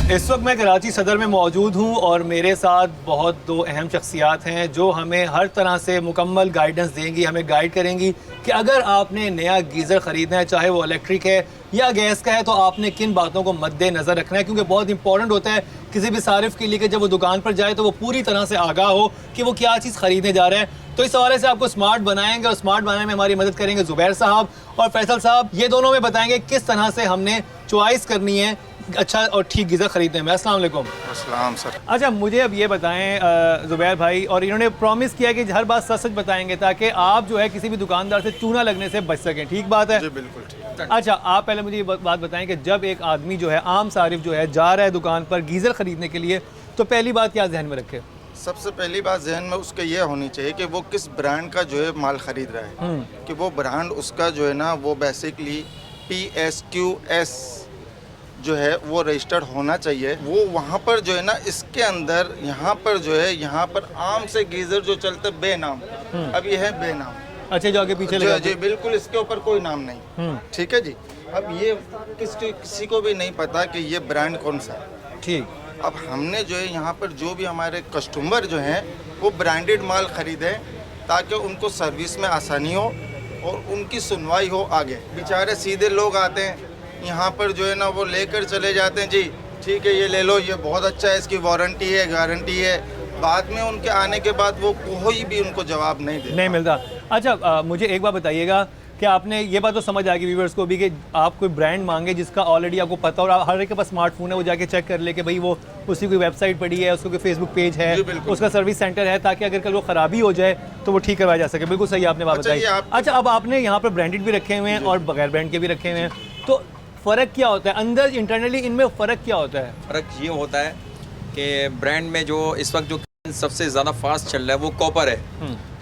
इस वक्त मैं कराची सदर में मौजूद हूँ और मेरे साथ बहुत दो अहम शख्सियात हैं जो हमें हर तरह से मुकम्मल गाइडेंस देंगी, हमें गाइड करेंगी कि अगर आपने नया गीज़र ख़रीदना है, चाहे वो इलेक्ट्रिक है या गैस का है, तो आपने किन बातों को मद्देनज़र रखना है, क्योंकि बहुत इंपॉर्टेंट होता है किसी भी सारिफ के लिए कि जब वो दुकान पर जाए तो वो पूरी तरह से आगाह हो कि वो क्या चीज़ ख़रीदने जा रहा है। तो इस हवाले से आपको स्मार्ट बनाएंगे और स्मार्ट बनाने में हमारी मदद करेंगे ज़ुबैर साहब और फैसल साहब। ये दोनों में बताएंगे किस तरह से हमने चॉइस करनी है अच्छा और ठीक गीज़र ख़रीदने में। अस्सलाम वालेकुम। अस्सलाम सर। अच्छा, मुझे अब ये बताएं ज़ुबैर भाई, और इन्होंने प्रॉमिस किया कि हर बात सच सच बताएंगे ताकि आप जो है किसी भी दुकानदार से चूना लगने से बच सकें। ठीक बात है? जी बिल्कुल ठीक। अच्छा, आप पहले मुझे ये बात बताएं कि जब एक आदमी जो है आम सारिफ जो है जा रहा है दुकान पर गीज़र ख़रीदने के लिए, तो पहली बात क्या जहन में रखे? सबसे पहली बात जहन में उसके ये होनी चाहिए कि वो किस ब्रांड का जो है माल ख़रीद रहा है, कि वो ब्रांड उसका जो है ना वो बेसिकली PSQS जो है वो रजिस्टर्ड होना चाहिए। वो वहाँ पर जो है ना इसके अंदर यहाँ पर जो है यहाँ पर आम से गीज़र जो चलते बेनाम, अब ये है बेनाम। अच्छा, जो आगे पीछे लगा जी बिल्कुल, इसके ऊपर कोई नाम नहीं। ठीक है जी। अब ये किसी को भी नहीं पता कि ये ब्रांड कौन सा है। ठीक। अब हमने जो है यहाँ पर जो भी हमारे कस्टमर जो हैं वो ब्रांडेड माल ख़रीदें ताकि उनको सर्विस में आसानी हो और उनकी सुनवाई हो आगे। बेचारे सीधे लोग आते हैं यहाँ पर जो है ना वो लेकर चले जाते हैं, जी ठीक है ये ले लो, ये बहुत अच्छा है, इसकी वारंटी है, गारंटी है। बाद में उनके आने के बाद वो कोई भी उनको जवाब नहीं मिलता। अच्छा, मुझे एक बात बताइएगा कि आपने ये बात तो समझ आ गई व्यूवर्स को भी कि आप कोई ब्रांड मांगे जिसका ऑलरेडी आपको पता हो और हर एक के पास स्मार्टफोन है, वो जाके चेक कर ले कि भाई वो उसकी कोई वेबसाइट पड़ी है, उसको कोई फेसबुक पेज है, उसका सर्विस सेंटर है, ताकि अगर कल वो ख़राबी हो जाए तो वो ठीक करवाया जा सके। बिल्कुल सही आपने बात बताई। अच्छा, अब आपने यहाँ पर ब्रांडेड भी रखे हुए हैं और बगैर ब्रांड के भी रखे हुए हैं, तो फ़र्क क्या होता है अंदर इंटरनली इनमें फ़र्क क्या होता है? फ़र्क ये होता है कि ब्रांड में जो इस वक्त जो सबसे ज़्यादा फास्ट चल रहा है वो कॉपर है,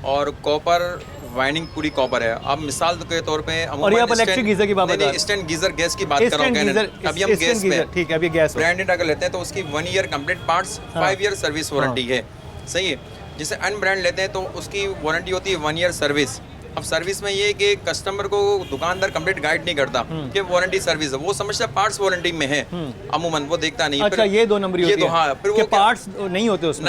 और कॉपर वाइनिंग पूरी कॉपर है। अब मिसाल के तौर पे और ये आप इलेक्ट्रिक गीज़र की बात बता रहे हैं? इंस्टेंट गीज़र गैस की बात कर रहा हूँ। अभी हम गैस पे, ठीक है, अभी गैस ब्रांडेड अगर लेते हैं तो उसकी 1 year complete parts, 5 year service warranty है। सही है। जैसे अनब्रांड लेते हैं तो उसकी वारंटी होती है 1 ईयर सर्विस। अब सर्विस में ये है कि कस्टमर को दुकानदार कंप्लीट गाइड नहीं करता कि वारंटी सर्विस है, वो समझता है पार्ट्स वारंटी में है, अमूमन वो देखता नहीं। अच्छा, ये 2 नंबरी होती है। हाँ, फिर वो पार्ट्स नहीं होते उसमें,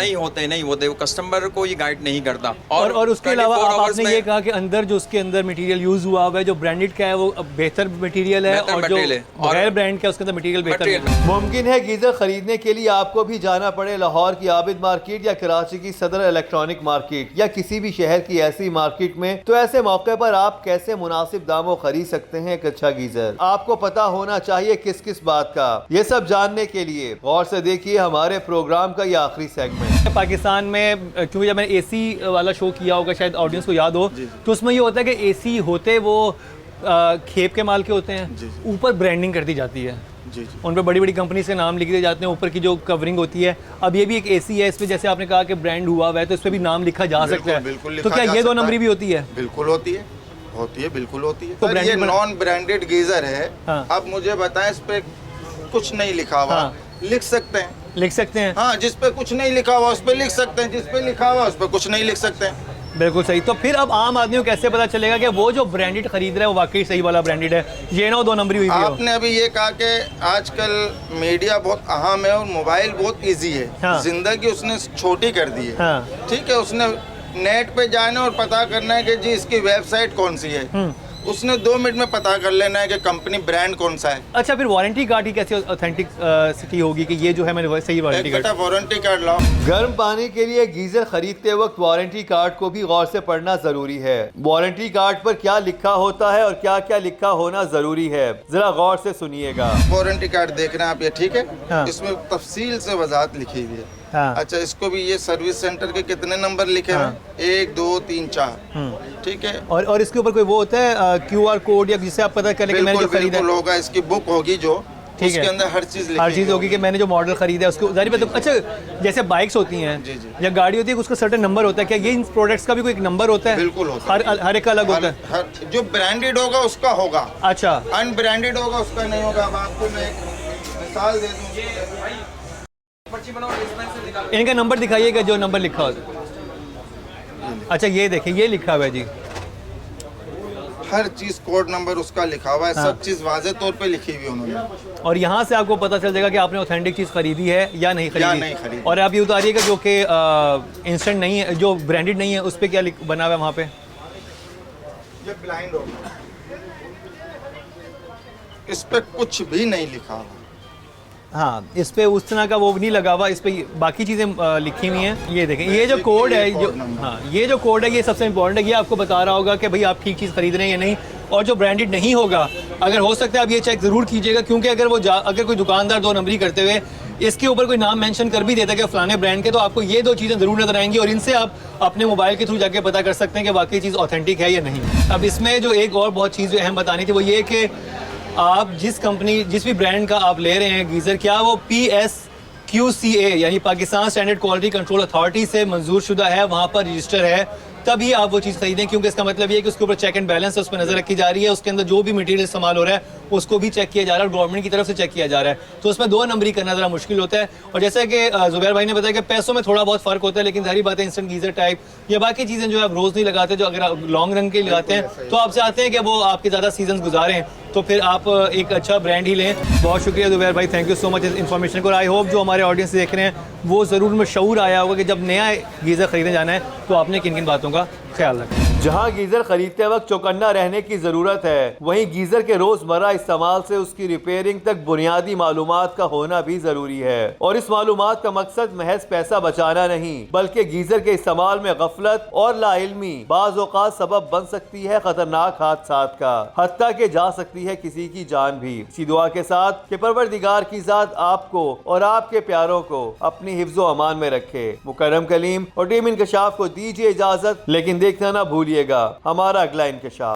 नहीं होते वो कस्टमर को ये गाइड नहीं करता। और उसके अलावा आपने ये कहा कि अंदर जो उसके अंदर मटेरियल यूज हुआ है, जो ब्रांडेड का है वो बेहतर मटेरियल है और जो गैर ब्रांड का उसके अंदर मटेरियल बेहतर है। मुमकिन है गीजर खरीदने के लिए आपको भी जाना पड़े लाहौर की आबिद मार्केट या कराची की सदर इलेक्ट्रॉनिक मार्केट या किसी भी शहर की ऐसी मार्केट में, तो ऐसे मौके पर आप कैसे मुनासिब दामों खरीद सकते हैं एक अच्छा गीजर? आपको पता होना चाहिए किस किस बात का। ये सब जानने के लिए गौर से देखिए हमारे प्रोग्राम का ये आखिरी सेगमेंट। पाकिस्तान में क्योंकि जब मैंने एसी वाला शो किया होगा, शायद ऑडियंस को याद हो, तो उसमें ये होता है कि एसी होते वो खेप के माल के होते हैं, ऊपर ब्रांडिंग कर दी जाती है, उन पर बड़ी बड़ी कंपनी से नाम लिखे जाते हैं, ऊपर की जो कवरिंग होती है। अब ये भी एक एसी है, इस पे जैसे आपने कहा कि ब्रांड हुआ हुआ है तो इस पे भी नाम लिखा जा सकता है, तो क्या ये 2 नंबरी भी होती है? बिल्कुल होती है, बिल्कुल होती है। तो ये नॉन ब्रांडेड गीजर है। हाँ। अब मुझे बताएं, इस पे कुछ नहीं लिखा हुआ। हाँ। लिख सकते हैं। हाँ, जिस पे कुछ नहीं लिखा हुआ उस पे लिख सकते हैं, जिस पे लिखा हुआ उस पे कुछ नहीं लिख सकते हैं। बिल्कुल सही। तो फिर अब आम आदमी को कैसे पता चलेगा कि वो जो ब्रांडेड खरीद रहा है वो वाकई सही वाला ब्रांडेड है? ये ना 2 नंबरी हुई। आपने अभी ये कहा कि आजकल मीडिया बहुत अहम है और मोबाइल बहुत इजी है। हाँ। जिंदगी उसने छोटी कर दी है। हाँ। ठीक है, उसने नेट पे जाना और पता करना है कि जी इसकी वेबसाइट कौन सी है, उसने 2 मिनट में पता कर लेना है कि कंपनी ब्रांड कौन सा है। अच्छा, फिर वारंटी कार्ड की कैसे ऑथेंटिक सिटी होगी कि ये जो है मैंने सही वारंटी कार्ड? वारंटी कार्ड लाओ। गर्म पानी के लिए गीजर खरीदते वक्त वारंटी कार्ड को भी गौर से पढ़ना जरूरी है। वारंटी कार्ड पर क्या लिखा होता है और क्या क्या लिखा होना जरूरी है, जरा गौर से सुनिएगा। वारंटी कार्ड देख रहे हैं आप, ये ठीक है। हाँ। इसमें तफसील से वजाहत लिखी हुई है। हाँ। अच्छा, इसको भी ये सर्विस सेंटर के कितने नंबर लिखे हैं? 1 2 3 4। ठीक है। और इसके ऊपर कोई वो होता है QR कोड या जिससे आप पता करें कि मैंने जो खरीदा होगा, इसकी बुक होगी जो, उसके अंदर हर चीज होगी कि मैंने जो मॉडल खरीदा है उसको जारी पे। तो अच्छा, जैसे बाइक्स होती हैं या गाड़ी होती है, उसका सर्टेन नंबर होता है, क्या ये इन प्रोडक्ट्स का भी कोई एक नंबर होता है? बिल्कुल होता है, हर एक अलग होता है। जो ब्रांडेड होगा उसका होगा। अच्छा, अनब्रांडेड होगा उसका नहीं होगा। अब आपको मैं एक मिसाल दे दूं, इनका नंबर दिखाइएगा जो नंबर लिखा हो। अच्छा, ये देखिए, ये लिखा हुआ है जी, हर चीज़ कोड नंबर उसका लिखा हुआ है, सब चीज़ वाज़े तौर पे लिखी हुई है उन्होंने। और यहाँ से आपको पता चल जाएगा कि आपने ऑथेंटिक चीज़ खरीदी है या नहीं खरीदी। या नहीं खरीदी। और आप ये उतारिएगा जो कि इंस्टेंट नहीं है, जो ब्रांडेड नहीं है, उस पर क्या बना हुआ है वहाँ पे? ये ब्लाइंड होगा, इस पे कुछ भी नहीं लिखा हुआ। हाँ, इस पे उस तरह का वो नहीं लगा हुआ, इस पे बाकी चीज़ें लिखी हुई हैं। ये देखें, ये जो कोड है, जो हाँ ये जो कोड है ये सबसे इम्पोर्टेंट है। ये आपको बता रहा होगा कि भाई आप ठीक चीज़ खरीद रहे हैं या नहीं। और जो ब्रांडेड नहीं होगा, अगर हो सकता है आप ये चेक ज़रूर कीजिएगा, क्योंकि अगर कोई दुकानदार 2 नंबरी करते हुए इसके ऊपर कोई नाम मेंशन कर भी देता है कि फलाने ब्रांड के, तो आपको ये 2 चीज़ें ज़रूर नजर आएंगी और इनसे आप अपने मोबाइल के थ्रू जाके पता कर सकते हैं कि वाकई चीज़ ऑथेंटिक है या नहीं। अब इसमें जो एक और बहुत चीज़ जो अहम बतानी थी वो ये कि आप जिस भी ब्रांड का आप ले रहे हैं गीज़र, क्या वो PSQCA यानी Pakistan standard quality control authority से मंजूर शुदा है, वहाँ पर रजिस्टर है, तभी आप वो चीज़ खरीदें। क्योंकि इसका मतलब ये है कि उसके ऊपर चेक एंड बैलेंस है, उस पर नज़र रखी जा रही है, उसके अंदर जो भी मटेरियल इस्तेमाल हो रहा है उसको भी चेक किया जा रहा है और गवर्नमेंट की तरफ से चेक किया जा रहा है। तो उसमें 2 नंबरी करना ज़रा मुश्किल होता है। और जैसे कि जुबैर भाई ने बताया कि पैसों में थोड़ा बहुत फ़र्क होता है, लेकिन सारी बातें इंस्टेंट गीज़र टाइप या बाकी चीज़ें जो आप रोज़ नहीं लगाते, जो अगर आप लॉन्ग रन के लगाते हैं तो आप चाहते हैं कि वो आपके ज़्यादा सीजन गुजारें, तो फिर आप एक अच्छा ब्रांड ही लें। बहुत शुक्रिया जुबैर भाई, थैंक यू सो मच इस इन्फॉर्मेशन को। आई होप जो हमारे ऑडियंस देख रहे हैं वो ज़रूर में शऊर आया होगा कि जब नया गीज़र ख़रीदने जाना है तो आपने किन किन बातों का ख्याल रखें। जहां गीजर खरीदते वक्त चौकन्ना रहने की जरूरत है, वहीं गीजर के रोजमर्रा इस्तेमाल से उसकी रिपेयरिंग तक बुनियादी मालूमात का होना भी जरूरी है। और इस मालूमात का मकसद महज पैसा बचाना नहीं, बल्कि गीजर के इस्तेमाल में गफलत और लाइल्मी बाज़ औक़ात सबब बन सकती है खतरनाक हादसात का, हत्ता के जा सकती है किसी की जान भी। इसी दुआ के साथ कि परवरदिगार की ज़ात आपको और आपके प्यारों को अपनी हिफ्ज़ो अमान में रखे। मुकर्रम कलीम और टीम इंकशाफ को दीजिए इजाजत, लेकिन देखना ना भूलिएगा हमारा अगला इंकशाफ।